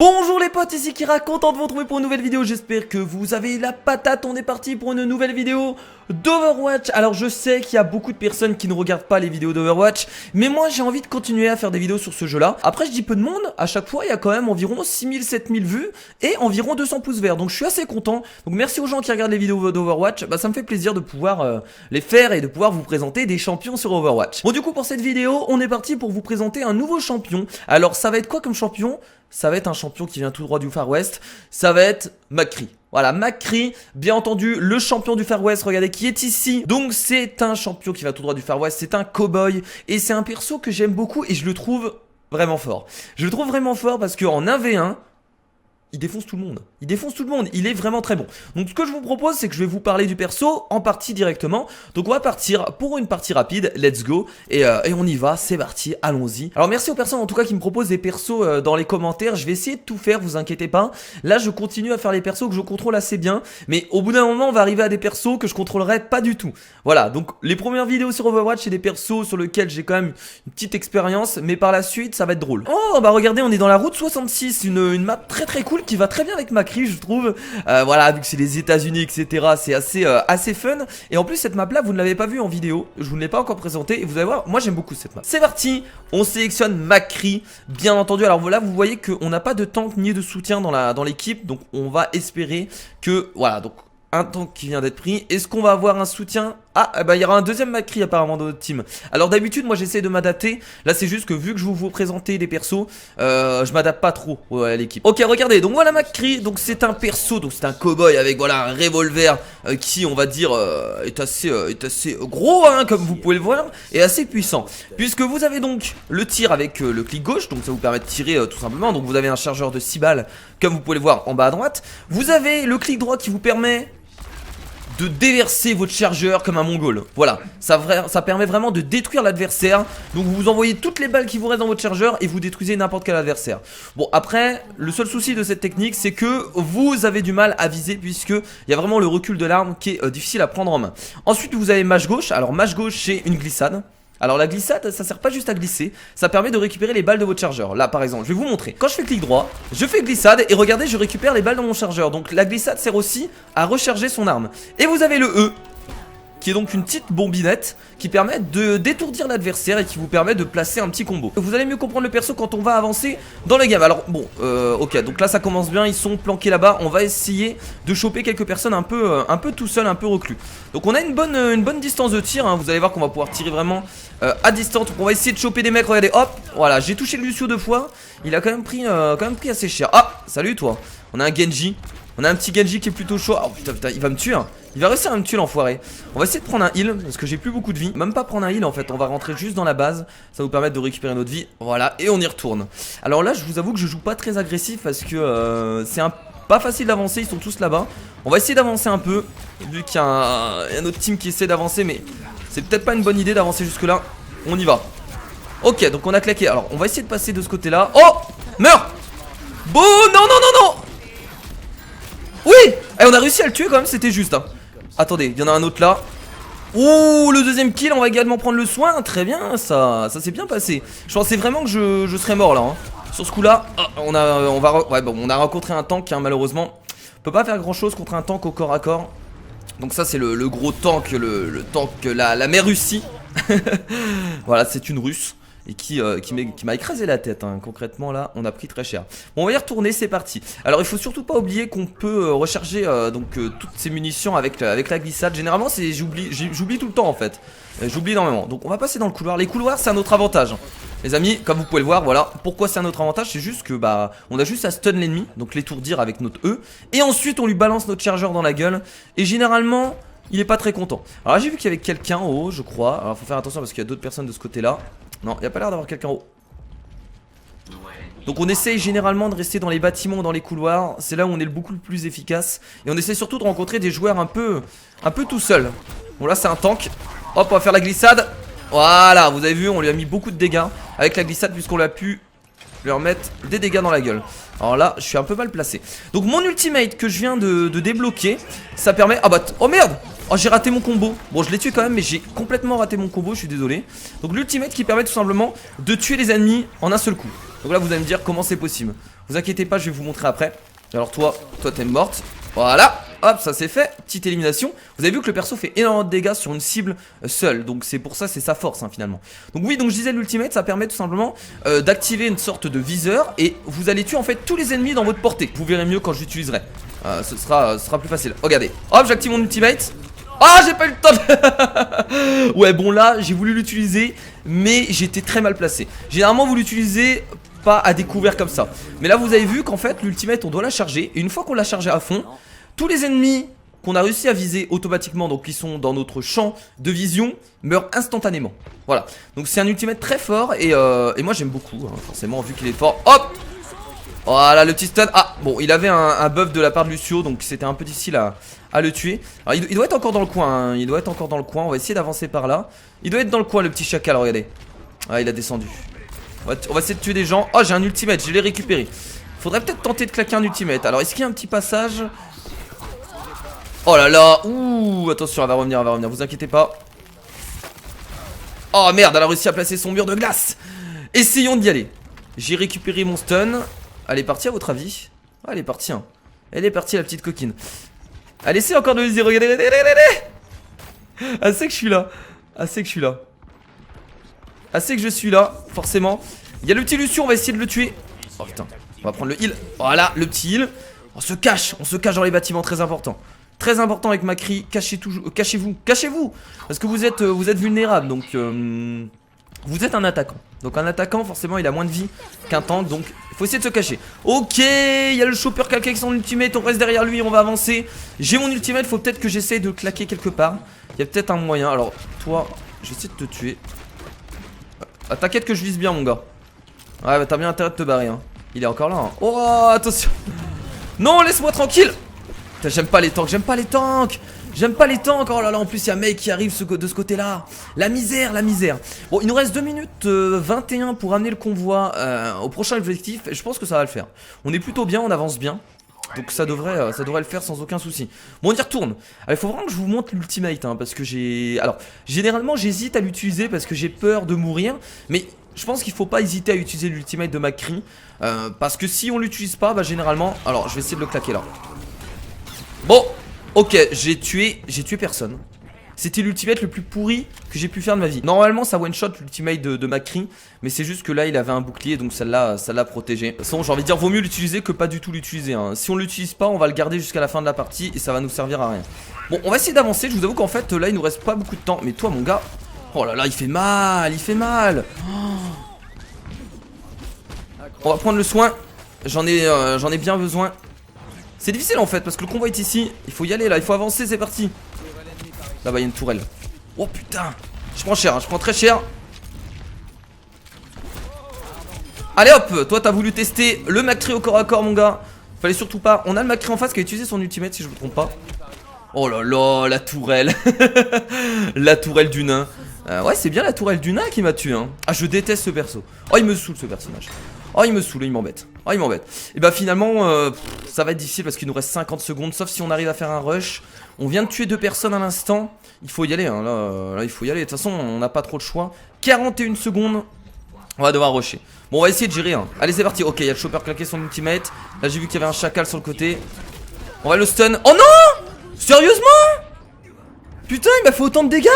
Bonjour les potes, ici Kira, content de vous retrouver pour une nouvelle vidéo, j'espère que vous avez la patate, on est parti pour une nouvelle vidéo d'Overwatch. Alors je sais qu'il y a beaucoup de personnes qui ne regardent pas les vidéos d'Overwatch, mais moi j'ai envie de continuer à faire des vidéos sur ce jeu là. Après je dis peu de monde, à chaque fois il y a quand même environ 6000-7000 vues et environ 200 pouces verts, donc je suis assez content. Donc merci aux gens qui regardent les vidéos d'Overwatch, ça me fait plaisir de pouvoir les faire et de pouvoir vous présenter des champions sur Overwatch. Bon du coup pour cette vidéo, on est parti pour vous présenter un nouveau champion. Alors ça va être quoi comme champion ? Ça va être un champion qui vient tout droit du Far West. Ça va être McCree. Voilà, McCree, bien entendu, le champion du Far West, regardez qui est ici. Donc c'est un champion qui va tout droit du Far West, c'est un cowboy. Et c'est un perso que j'aime beaucoup et je le trouve vraiment fort. Je le trouve vraiment fort parce qu'en 1v1, il défonce tout le monde. Il défonce tout le monde. Il est vraiment très bon. Donc ce que je vous propose, c'est que je vais vous parler du perso en partie directement. Donc on va partir pour une partie rapide. Let's go. Et on y va. C'est parti. Allons-y. Alors merci aux personnes en tout cas qui me proposent des persos dans les commentaires. Je vais essayer de tout faire. Vous inquiétez pas. Là je continue à faire les persos que je contrôle assez bien. Mais au bout d'un moment on va arriver à des persos que je contrôlerai pas du tout. Voilà. Donc les premières vidéos sur Overwatch, c'est des persos sur lesquels j'ai quand même une petite expérience. Mais par la suite ça va être drôle. Oh bah regardez, on est dans la route 66. Une map très très cool qui va très bien avec McCree je trouve. Voilà, vu que c'est les États-Unis etc, c'est assez fun. Et en plus cette map là vous ne l'avez pas vue en vidéo, je vous ne l'ai pas encore présentée et vous allez voir, moi j'aime beaucoup cette map. C'est parti, on sélectionne McCree bien entendu. Alors voilà, vous voyez qu'on n'a pas de tank ni de soutien dans l'équipe, donc on va espérer que voilà, donc un tank qui vient d'être pris. Est-ce qu'on va avoir un soutien? Ah bah il y aura un deuxième McCree apparemment dans notre team. Alors d'habitude moi j'essaie de m'adapter. Là c'est juste que vu que je vous présenter des persos, je m'adapte pas trop à l'équipe. Ok, regardez, donc voilà McCree. Donc c'est un perso, donc c'est un cowboy avec voilà un revolver qui on va dire est assez gros hein, comme vous pouvez le voir, et assez puissant. Puisque vous avez donc le tir avec le clic gauche, donc ça vous permet de tirer tout simplement. Donc vous avez un chargeur de 6 balles comme vous pouvez le voir en bas à droite. Vous avez le clic droit qui vous permet de déverser votre chargeur comme un mongol. Voilà, ça permet vraiment de détruire l'adversaire. Donc vous envoyez toutes les balles qui vous restent dans votre chargeur et vous détruisez n'importe quel adversaire. Bon après, le seul souci de cette technique, c'est que vous avez du mal à viser, puisque il y a vraiment le recul de l'arme qui est difficile à prendre en main. Ensuite vous avez mâche gauche. Alors mâche gauche c'est une glissade. Alors la glissade, ça sert pas juste à glisser, ça permet de récupérer les balles de votre chargeur. Là par exemple, je vais vous montrer. Quand je fais clic droit, je fais glissade et regardez, je récupère les balles dans mon chargeur. Donc la glissade sert aussi à recharger son arme. Et vous avez le E, qui est donc une petite bombinette qui permet de d'étourdir l'adversaire et qui vous permet de placer un petit combo. Vous allez mieux comprendre le perso quand on va avancer dans les games. Alors bon, ok, donc là ça commence bien, ils sont planqués là-bas. On va essayer de choper quelques personnes un peu tout seul, un peu reclus. Donc on a une bonne distance de tir, hein. Vous allez voir qu'on va pouvoir tirer vraiment à distance. Donc on va essayer de choper des mecs, regardez, hop, voilà, j'ai touché le Lucio 2 fois. Il a quand même pris assez cher. Ah, salut toi, on a un Genji. On a un petit Genji qui est plutôt chaud. Oh putain, il va me tuer hein. Il va réussir à me tuer l'enfoiré. On va essayer de prendre un heal parce que j'ai plus beaucoup de vie. Même pas prendre un heal en fait, on va rentrer juste dans la base. Ça va vous permettre de récupérer notre vie. Voilà, et on y retourne. Alors là je vous avoue que je joue pas très agressif parce que c'est pas facile d'avancer, ils sont tous là-bas. On va essayer d'avancer un peu, vu qu'il y a un autre team qui essaie d'avancer. Mais c'est peut-être pas une bonne idée d'avancer jusque là. On y va. Ok, donc on a claqué. Alors on va essayer de passer de ce côté là. Oh, meurs. Bon, non. Oui, et on a réussi à le tuer quand même, c'était juste hein. Attendez, il y en a un autre là. Oh, le deuxième kill, on va également prendre le soin. Très bien, ça s'est bien passé. Je pensais vraiment que je serais mort là hein. Sur ce coup là, on a rencontré un tank hein, malheureusement. On peut pas faire grand chose contre un tank au corps à corps. Donc ça c'est le gros tank, le tank, la mère Russie. Voilà, c'est une russe. Et qui m'a écrasé la tête hein. Concrètement là on a pris très cher. Bon on va y retourner, c'est parti. Alors il faut surtout pas oublier qu'on peut recharger toutes ces munitions avec la glissade. Généralement j'oublie tout le temps en fait. J'oublie énormément. Donc on va passer dans le couloir. Les couloirs c'est un autre avantage hein. Les amis, comme vous pouvez le voir, voilà. Pourquoi c'est un autre avantage? C'est juste que bah on a juste à stun l'ennemi, donc l'étourdir avec notre E. Et ensuite on lui balance notre chargeur dans la gueule. Et généralement il est pas très content. Alors j'ai vu qu'il y avait quelqu'un en haut je crois. Alors faut faire attention parce qu'il y a d'autres personnes de ce côté là. Non, il n'y a pas l'air d'avoir quelqu'un en haut. Donc on essaye généralement de rester dans les bâtiments, dans les couloirs. C'est là où on est beaucoup le plus efficace. Et on essaie surtout de rencontrer des joueurs un peu tout seuls. Bon là c'est un tank. Hop, on va faire la glissade. Voilà, vous avez vu, on lui a mis beaucoup de dégâts avec la glissade puisqu'on a pu leur mettre des dégâts dans la gueule. Alors là, je suis un peu mal placé. Donc mon ultimate que je viens de débloquer, ça permet... Ah bah, oh merde. Oh, j'ai raté mon combo. Bon, je l'ai tué quand même, mais j'ai complètement raté mon combo, je suis désolé. Donc l'ultimate qui permet tout simplement de tuer les ennemis en un seul coup. Donc là vous allez me dire comment c'est possible. Vous inquiétez pas, je vais vous montrer après. Alors toi t'es morte. Voilà, hop, ça c'est fait, petite élimination. Vous avez vu que le perso fait énormément de dégâts sur une cible seule. Donc c'est pour ça, c'est sa force hein, finalement. Donc oui, donc je disais l'ultimate, ça permet tout simplement d'activer une sorte de viseur. Et vous allez tuer en fait tous les ennemis dans votre portée. Vous verrez mieux quand je l'utiliserai. Ce sera plus facile. Regardez, hop, j'active mon ultimate. Ah, j'ai pas eu le temps. Ouais, bon là, j'ai voulu l'utiliser, mais j'étais très mal placé. Généralement, vous l'utilisez pas à découvert comme ça. Mais là, vous avez vu qu'en fait, l'ultimate, on doit la charger. Et une fois qu'on l'a chargé à fond, tous les ennemis qu'on a réussi à viser automatiquement, donc qui sont dans notre champ de vision, meurent instantanément. Voilà. Donc c'est un ultimate très fort et moi j'aime beaucoup, hein, forcément, vu qu'il est fort. Hop! Voilà le petit stun. Ah bon, il avait un buff de la part de Lucio, donc c'était un peu difficile à le tuer. Alors il doit être encore dans le coin hein. Il doit être encore dans le coin. On va essayer d'avancer par là. Il doit être dans le coin le petit chacal, regardez. Ah, il a descendu. On va essayer de tuer des gens. Oh, j'ai un ultimate, je l'ai récupéré. Faudrait peut-être tenter de claquer un ultimate. Alors est-ce qu'il y a un petit passage? Oh là là. Ouh, attention, elle va revenir, vous inquiétez pas. Oh merde, elle a réussi à placer son mur de glace. Essayons d'y aller. J'ai récupéré mon stun. Elle est partie à votre avis? Ah, elle est partie hein. Elle est partie la petite coquine. Elle essaie encore de viser, regardez. Elle sait que je suis là. Elle sait que je suis là, forcément. Il y a le petit Lucio, on va essayer de le tuer. Oh putain, on va prendre le heal. Voilà, le petit heal. On se cache dans les bâtiments, très important. Très important avec Macri, cachez-vous. Parce que vous êtes vulnérable, donc vous êtes un attaquant. Donc un attaquant, forcément, il a moins de vie qu'un tank, donc il faut essayer de se cacher. Ok, il y a le chopper quelqu'un avec son ultimate, on reste derrière lui, on va avancer. J'ai mon ultimate, faut peut-être que j'essaye de claquer quelque part. Il y a peut-être un moyen, alors toi, j'essaie de te tuer. Ah, t'inquiète que je vise bien mon gars. Ouais, bah t'as bien intérêt de te barrer hein. Il est encore là hein. Oh, attention. Non, laisse-moi tranquille. J'aime pas les tanks. Oh là là, en plus il y a un mec qui arrive de ce côté là. La misère. Bon, il nous reste 2 minutes 21 pour amener le convoi au prochain objectif. Et je pense que ça va le faire. On est plutôt bien, on avance bien. Donc ça devrait le faire sans aucun souci. Bon, on y retourne. Alors, il faut vraiment que je vous montre l'ultimate hein, parce que généralement j'hésite à l'utiliser parce que j'ai peur de mourir. Mais je pense qu'il faut pas hésiter à utiliser l'ultimate de Macri parce que si on l'utilise pas, bah généralement... Alors je vais essayer de le claquer là. Bon, ok, j'ai tué personne. C'était l'ultimate le plus pourri que j'ai pu faire de ma vie. Normalement ça one shot l'ultimate de Macri, mais c'est juste que là il avait un bouclier, donc ça l'a protégé. De toute façon, j'ai envie de dire, vaut mieux l'utiliser que pas du tout l'utiliser hein. Si on l'utilise pas, on va le garder jusqu'à la fin de la partie et ça va nous servir à rien. Bon, on va essayer d'avancer. Je vous avoue qu'en fait là il nous reste pas beaucoup de temps. Mais toi mon gars, oh là là, il fait mal. On va prendre le soin. J'en ai bien besoin. C'est difficile en fait parce que le convoi est ici. Il faut y aller là, il faut avancer, c'est parti. Là-bas il y a une tourelle. Oh putain, je prends cher, je prends très cher. Allez hop, toi t'as voulu tester le Macri au corps à corps mon gars. Fallait surtout pas. On a le Macri en face qui a utilisé son ultimate si je me trompe pas. Oh là là, la tourelle. La tourelle du nain. Ouais, c'est bien la tourelle du nain qui m'a tué hein. Ah, je déteste ce perso. Oh, il me saoule ce personnage. Oh, il me saoule, il m'embête. Et bah finalement ça va être difficile parce qu'il nous reste 50 secondes. Sauf si on arrive à faire un rush. On vient de tuer 2 personnes à l'instant. Il faut y aller hein. Là il faut y aller. De toute façon on n'a pas trop de choix. 41 secondes. On va devoir rusher. Bon, on va essayer de gérer hein. Allez, c'est parti. Ok, il y a le chopper claqué son ultimate. Là j'ai vu qu'il y avait un chacal sur le côté. On va le stun. Oh non! Sérieusement? Putain, il m'a fait autant de dégâts?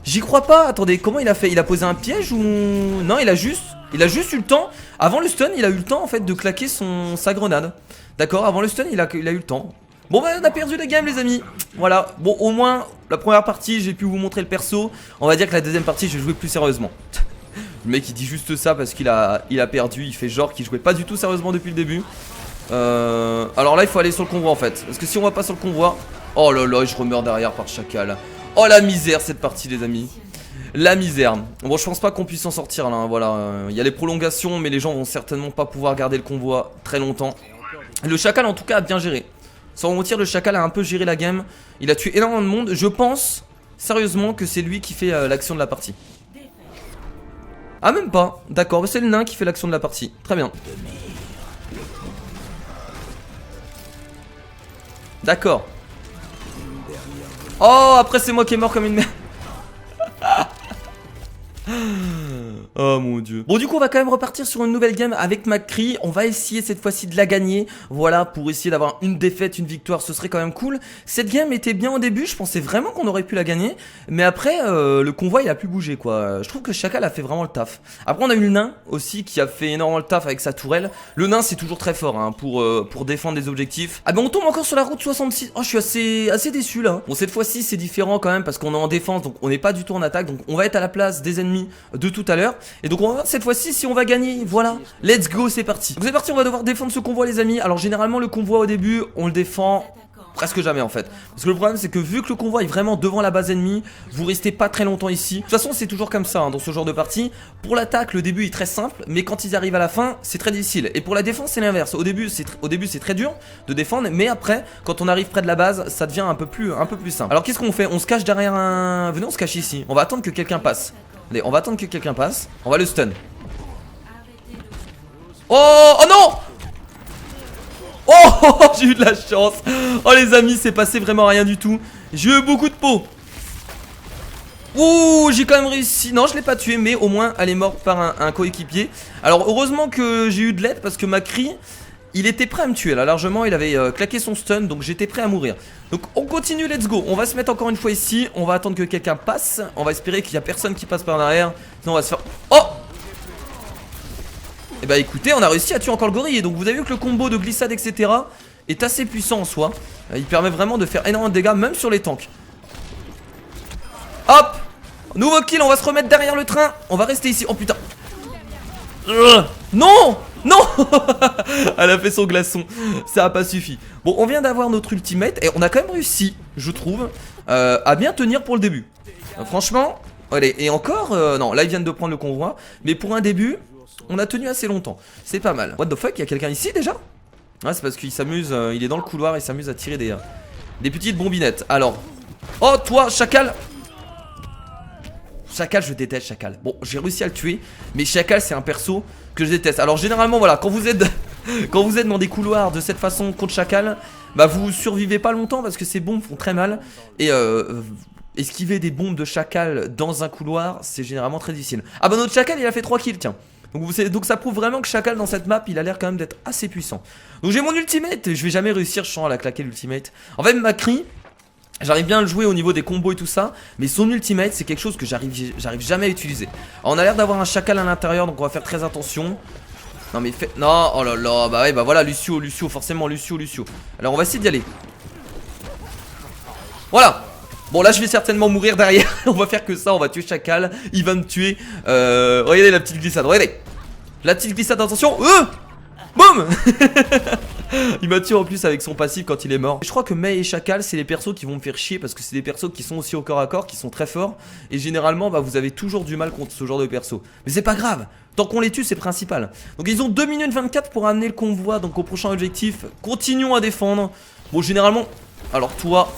J'y crois pas. Attendez, comment il a fait? Il a posé un piège ou... Non, il a juste eu le temps. Avant le stun, il a eu le temps en fait de claquer sa grenade. D'accord, avant le stun, il a eu le temps. Bon bah on a perdu la game les amis. Voilà, bon au moins la première partie j'ai pu vous montrer le perso. On va dire que la deuxième partie je vais jouer plus sérieusement. Le mec il dit juste ça parce qu'il a perdu. Il fait genre qu'il jouait pas du tout sérieusement depuis le début. Alors là il faut aller sur le convoi en fait. Parce que si on va pas sur le convoi... Oh là là, je remeurs derrière par chacal. Oh la misère cette partie les amis. La misère. Bon, je pense pas qu'on puisse s'en sortir là hein, voilà. Il y a les prolongations mais les gens vont certainement pas pouvoir garder le convoi très longtemps. Le chacal en tout cas a bien géré. Sans mentir, le chacal a un peu géré la game. Il a tué énormément de monde. Je pense sérieusement que c'est lui qui fait l'action de la partie. Ah même pas. D'accord, c'est le nain qui fait l'action de la partie. Très bien. D'accord. Oh, après c'est moi qui est mort comme une merde. Oh Oh mon dieu. Bon du coup on va quand même repartir sur une nouvelle game avec McCree. On va essayer cette fois-ci de la gagner. Voilà, pour essayer d'avoir une défaite, une victoire, ce serait quand même cool. Cette game était bien au début, je pensais vraiment qu'on aurait pu la gagner. Mais après le convoi il a plus bougé quoi. Je trouve que Chacal a fait vraiment le taf. Après on a eu le nain aussi qui a fait énormément le taf avec sa tourelle. Le nain c'est toujours très fort hein, pour défendre des objectifs. Ah ben on tombe encore sur la route 66. Oh je suis assez déçu là. Bon cette fois-ci c'est différent quand même parce qu'on est en défense, donc on n'est pas du tout en attaque. Donc on va être à la place des ennemis de tout à l'heure. Et donc on va voir cette fois-ci si on va gagner. Voilà, let's go, c'est parti. Donc c'est parti, on va devoir défendre ce convoi les amis. Alors généralement le convoi au début on le défend presque jamais en fait. Parce que le problème c'est que vu que le convoi est vraiment devant la base ennemie, vous restez pas très longtemps ici. De toute façon c'est toujours comme ça hein, dans ce genre de partie. Pour l'attaque le début est très simple, mais quand ils arrivent à la fin c'est très difficile. Et pour la défense c'est l'inverse. Au début c'est très dur de défendre, mais après quand on arrive près de la base ça devient un peu plus simple. Alors qu'est-ce qu'on fait? On se cache derrière un... Venez on se cache ici. On va attendre que quelqu'un passe. Allez on va attendre que quelqu'un passe. On va le stun. Oh, oh non! Oh, j'ai eu de la chance. Oh les amis, c'est passé vraiment rien du tout. J'ai eu beaucoup de peau. Ouh, j'ai quand même réussi. Non, je l'ai pas tué, mais au moins elle est morte par un coéquipier. Alors heureusement que j'ai eu de l'aide parce que McCree, il était prêt à me tuer là, largement. Il avait claqué son stun, donc j'étais prêt à mourir. Donc on continue, let's go. On va se mettre encore une fois ici. On va attendre que quelqu'un passe. On va espérer qu'il n'y a personne qui passe par derrière. Sinon on va se faire... Oh! Et bah écoutez, on a réussi à tuer encore le gorille. Et donc vous avez vu que le combo de glissade etc est assez puissant en soi. Il permet vraiment de faire énormément de dégâts même sur les tanks. Hop, nouveau kill, on va se remettre derrière le train. On va rester ici, oh putain. Non, non. Elle a fait son glaçon, ça a pas suffi. Bon, on vient d'avoir notre ultimate. Et on a quand même réussi, je trouve, à bien tenir pour le début. Franchement, allez, et encore, non, là ils viennent de prendre le convoi. Mais pour un début, on a tenu assez longtemps, c'est pas mal. What the fuck, il y a quelqu'un ici déjà? Ouais, c'est parce qu'il s'amuse, il est dans le couloir, il s'amuse à tirer des petites bombinettes. Alors, oh toi, Chacal. Chacal, je déteste Chacal. Bon, j'ai réussi à le tuer, mais Chacal c'est un perso que je déteste. Alors généralement voilà, quand vous êtes dans des couloirs de cette façon contre Chacal, bah vous survivez pas longtemps parce que ces bombes font très mal. Et esquiver des bombes de Chacal dans un couloir, c'est généralement très difficile. Ah bah notre Chacal il a fait 3 kills, tiens. Donc ça prouve vraiment que Chacal dans cette map il a l'air quand même d'être assez puissant. Donc j'ai mon ultimate, je vais jamais réussir je sens à la claquer l'ultimate. En fait McCree, j'arrive bien à le jouer au niveau des combos et tout ça, mais son ultimate c'est quelque chose que j'arrive jamais à utiliser. Alors, on a l'air d'avoir un Chacal à l'intérieur donc on va faire très attention. Non mais fait... Non, oh là là, bah ouais bah voilà Lucio, forcément Lucio. Alors on va essayer d'y aller. Voilà. Bon là je vais certainement mourir derrière. On va faire que ça, on va tuer Chacal. Il va me tuer. Regardez la petite glissade, regardez. La petite glissade, attention. Boum. Il m'a tué en plus avec son passif quand il est mort. Je crois que Mei et Chacal c'est les persos qui vont me faire chier parce que c'est des persos qui sont aussi au corps à corps, qui sont très forts. Et généralement bah, vous avez toujours du mal contre ce genre de persos. Mais c'est pas grave, tant qu'on les tue c'est principal. Donc ils ont 2 minutes 24 pour amener le convoi donc au prochain objectif. Continuons à défendre. Bon généralement, alors toi...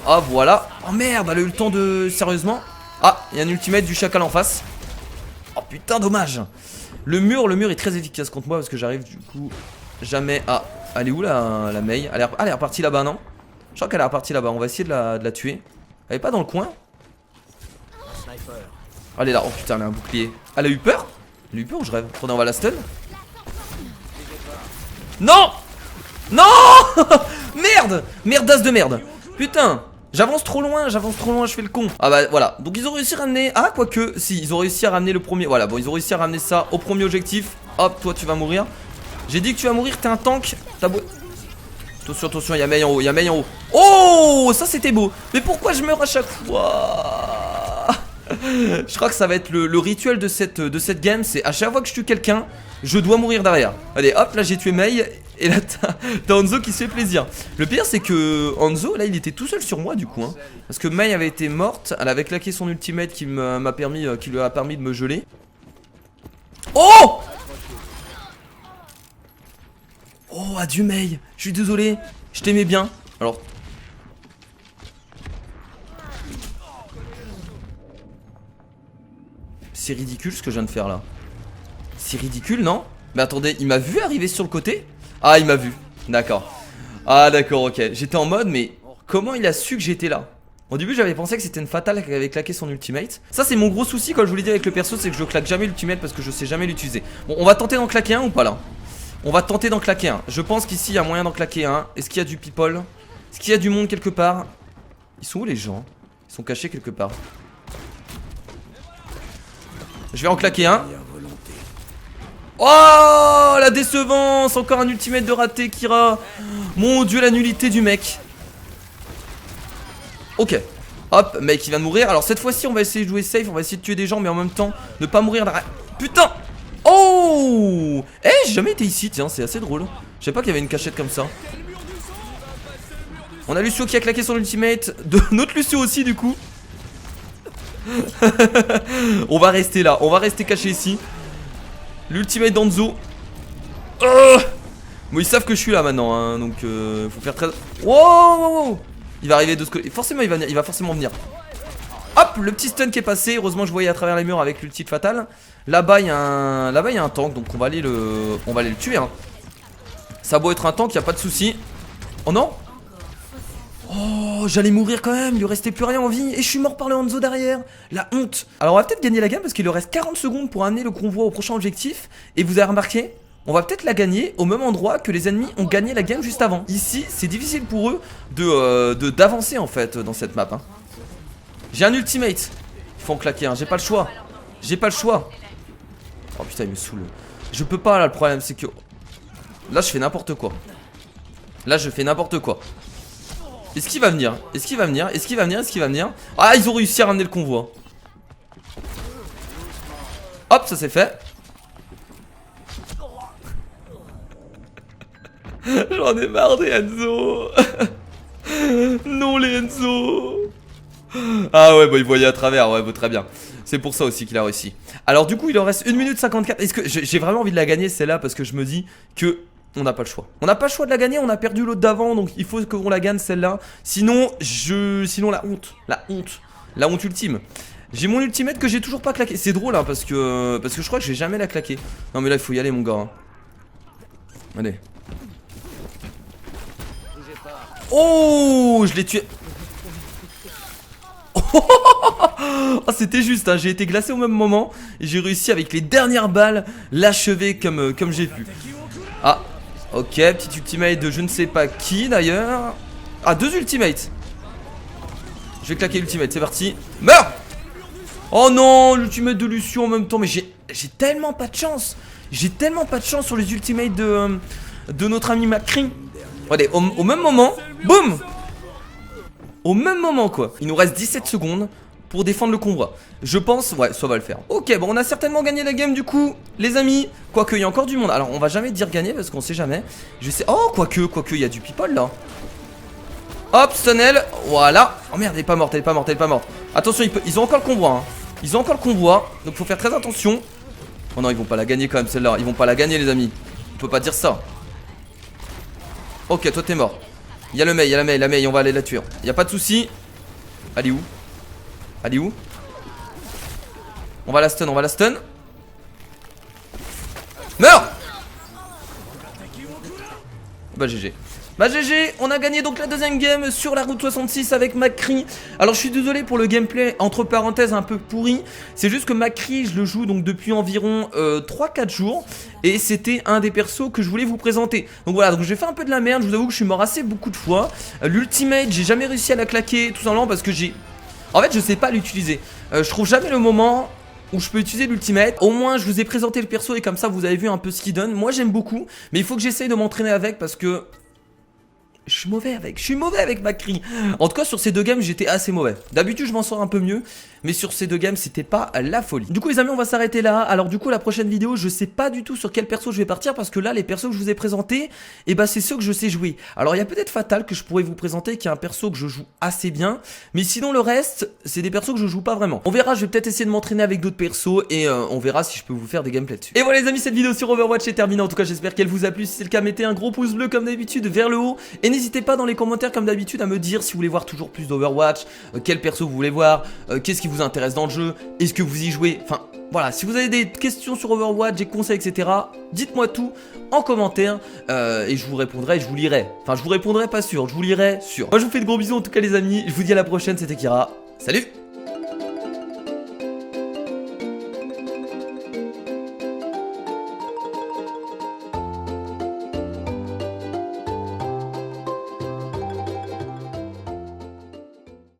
Ah voilà. Oh merde, elle a eu le temps de... Sérieusement. Ah, il y a un ultimate du Chacal en face. Oh putain, dommage. Le mur est très efficace contre moi parce que j'arrive du coup jamais à... Elle est où la Mei? Elle est repartie là-bas, non? Je crois qu'elle est repartie là-bas, on va essayer de la tuer. Elle est pas dans le coin? Elle est là, oh putain, elle a un bouclier. Elle a eu peur? Elle a eu peur ou je rêve? Attendez, on va la stun. Non. Non. Merde. Merdasse de merde. Putain. J'avance trop loin, je fais le con. Ah bah voilà, donc ils ont réussi à ramener... Ah quoique, si, ils ont réussi à ramener le premier... Voilà, bon, ils ont réussi à ramener ça au premier objectif. Hop, toi tu vas mourir. J'ai dit que tu vas mourir, t'es un tank. Attention, il y a Mei en haut, Oh, ça c'était beau. Mais pourquoi je meurs à chaque fois? Je crois que ça va être le rituel de cette game. C'est à chaque fois que je tue quelqu'un, je dois mourir derrière. Allez hop, là j'ai tué Mei. Et là t'as Hanzo qui se fait plaisir. Le pire c'est que Hanzo là il était tout seul sur moi du coup hein. Parce que Mei avait été morte. Elle avait claqué son ultimate qui lui a permis de me geler. Oh. Oh adieu Mei. Je suis désolé, je t'aimais bien. Alors c'est ridicule ce que je viens de faire là. C'est ridicule non? Mais attendez, il m'a vu arriver sur le côté? Ah il m'a vu, d'accord. Ah d'accord, ok. J'étais en mode mais comment il a su que j'étais là? Au début j'avais pensé que c'était une fatale qui avait claqué son ultimate. Ça c'est mon gros souci quand je vous l'ai dit avec le perso, c'est que je claque jamais l'ultimate parce que je sais jamais l'utiliser. Bon, on va tenter d'en claquer un ou pas là? On va tenter d'en claquer un. Je pense qu'ici il y a moyen d'en claquer un. Est-ce qu'il y a du people? Est-ce qu'il y a du monde quelque part? Ils sont où les gens? Ils sont cachés quelque part. Je vais en claquer un. Oh la décevance. Encore un ultimate de raté Kira. Mon dieu la nullité du mec. Ok. Hop, mec il vient de mourir. Alors cette fois-ci on va essayer de jouer safe. On va essayer de tuer des gens mais en même temps ne pas mourir. Putain. Oh. Eh j'ai jamais été ici tiens, c'est assez drôle. Je sais pas qu'il y avait une cachette comme ça. On a Lucio qui a claqué son ultimate. Notre Lucio aussi du coup. On va rester là, on va rester caché ici. L'ultimate d'Anzo. Bon ils savent que je suis là maintenant hein, donc faut faire très... Wow. Il va arriver de ce côté. Forcément il va forcément venir. Hop, le petit stun qui est passé. Heureusement je voyais à travers les murs avec l'ulti de Fatal. Là-bas il y a un tank. Donc on va aller le tuer hein. Ça a beau être un tank, y a pas de souci. Oh non. Oh, j'allais mourir quand même, il lui restait plus rien en vie. Et je suis mort par le Hanzo derrière. La honte. Alors on va peut-être gagner la game parce qu'il lui reste 40 secondes pour amener le convoi au prochain objectif. Et vous avez remarqué, on va peut-être la gagner au même endroit que les ennemis ont gagné la game juste avant. Ici, c'est difficile pour eux d'avancer en fait dans cette map hein. J'ai un ultimate. Il faut en claquer un, j'ai pas le choix. J'ai pas le choix. Oh putain il me saoule. Je peux pas là, le problème c'est que... Là je fais n'importe quoi. Là je fais n'importe quoi. Est-ce qu'il va venir? Est-ce qu'il va venir? Est-ce qu'il va venir? Est-ce qu'il va venir? Ah ils ont réussi à ramener le convoi. Hop ça c'est fait. J'en ai marre des Enzo. Non les Enzo. Ah ouais bah il voyait à travers. Ouais bah très bien. C'est pour ça aussi qu'il a réussi. Alors du coup il en reste 1 minute 54. Est-ce que j'ai vraiment envie de la gagner celle-là? Parce que je me dis que on n'a pas le choix. On n'a pas le choix de la gagner, on a perdu l'autre d'avant. Donc il faut qu'on la gagne celle-là. Sinon sinon la honte. La honte. La honte ultime. J'ai mon ultimate que j'ai toujours pas claqué. C'est drôle hein, parce que je crois que je vais jamais la claquer. Non mais là il faut y aller mon gars hein. Allez. Oh je l'ai tué. Oh c'était juste hein. J'ai été glacé au même moment. Et j'ai réussi avec les dernières balles l'achever comme j'ai pu. Ah ok, petit ultimate de je ne sais pas qui d'ailleurs. Ah, 2 ultimates. Je vais claquer l'ultimate, c'est parti. Meurs. Oh non, l'ultimate de Lucio en même temps. Mais j'ai tellement pas de chance. J'ai tellement pas de chance sur les ultimates de notre ami McCree. Regardez, au même moment, boum. Au même moment quoi. Il nous reste 17 secondes pour défendre le convoi. Je pense, ouais, ça va le faire. Ok, bon, on a certainement gagné la game du coup, les amis. Quoique, il y a encore du monde. Alors, on va jamais dire gagner parce qu'on sait jamais. Je sais. Oh, quoique, il y a du people là. Hop, Stunel, voilà. Oh merde, elle est pas morte, elle est pas morte, elle est pas morte. Attention, ils ont encore le convoi. Hein. Ils ont encore le convoi, donc faut faire très attention. Oh non, ils vont pas la gagner quand même celle-là. Ils vont pas la gagner, les amis. On peut pas dire ça. Ok, toi t'es mort. Il y a le Mei, il y a la Mei, on va aller la tuer. Il y a pas de souci. Elle est où? Elle est où? On va la stun, on va la stun. Meurs! Bah GG. Bah GG, on a gagné donc la deuxième game sur la route 66 avec McCree. Alors je suis désolé pour le gameplay entre parenthèses un peu pourri. C'est juste que McCree je le joue donc depuis environ 3-4 jours. Et c'était un des persos que je voulais vous présenter. Donc voilà, donc j'ai fait un peu de la merde, je vous avoue que je suis mort assez beaucoup de fois. L'ultimate j'ai jamais réussi à la claquer tout simplement parce que en fait je sais pas l'utiliser. Je trouve jamais le moment où je peux utiliser l'ultimate. Au moins je vous ai présenté le perso et comme ça vous avez vu un peu ce qu'il donne. Moi j'aime beaucoup, mais il faut que j'essaye de m'entraîner avec parce que je suis mauvais avec McCree. En tout cas sur ces 2 games j'étais assez mauvais. D'habitude je m'en sors un peu mieux, mais sur ces 2 games c'était pas la folie. Du coup les amis on va s'arrêter là. Alors du coup la prochaine vidéo je sais pas du tout sur quel perso je vais partir. Parce que là les persos que je vous ai présentés, et bah c'est ceux que je sais jouer. Alors il y a peut-être Fatal que je pourrais vous présenter, qui est un perso que je joue assez bien. Mais sinon le reste c'est des persos que je joue pas vraiment. On verra, je vais peut-être essayer de m'entraîner avec d'autres persos. Et on verra si je peux vous faire des gameplays dessus. Et voilà les amis, cette vidéo sur Overwatch est terminée. En tout cas j'espère qu'elle vous a plu. Si c'est le cas mettez un gros pouce bleu comme d'habitude vers le haut. Et n'hésitez pas dans les commentaires comme d'habitude à me dire si vous voulez voir toujours plus d'Overwatch, quel perso vous voulez voir, qu'est-ce qui vous intéresse dans le jeu, est-ce que vous y jouez, enfin voilà, si vous avez des questions sur Overwatch, des conseils, etc., dites-moi tout en commentaire et je vous répondrai et je vous lirai. Enfin, je vous répondrai pas sûr, je vous lirai sûr. Moi, je vous fais de gros bisous en tout cas les amis, je vous dis à la prochaine, c'était Kira. Salut!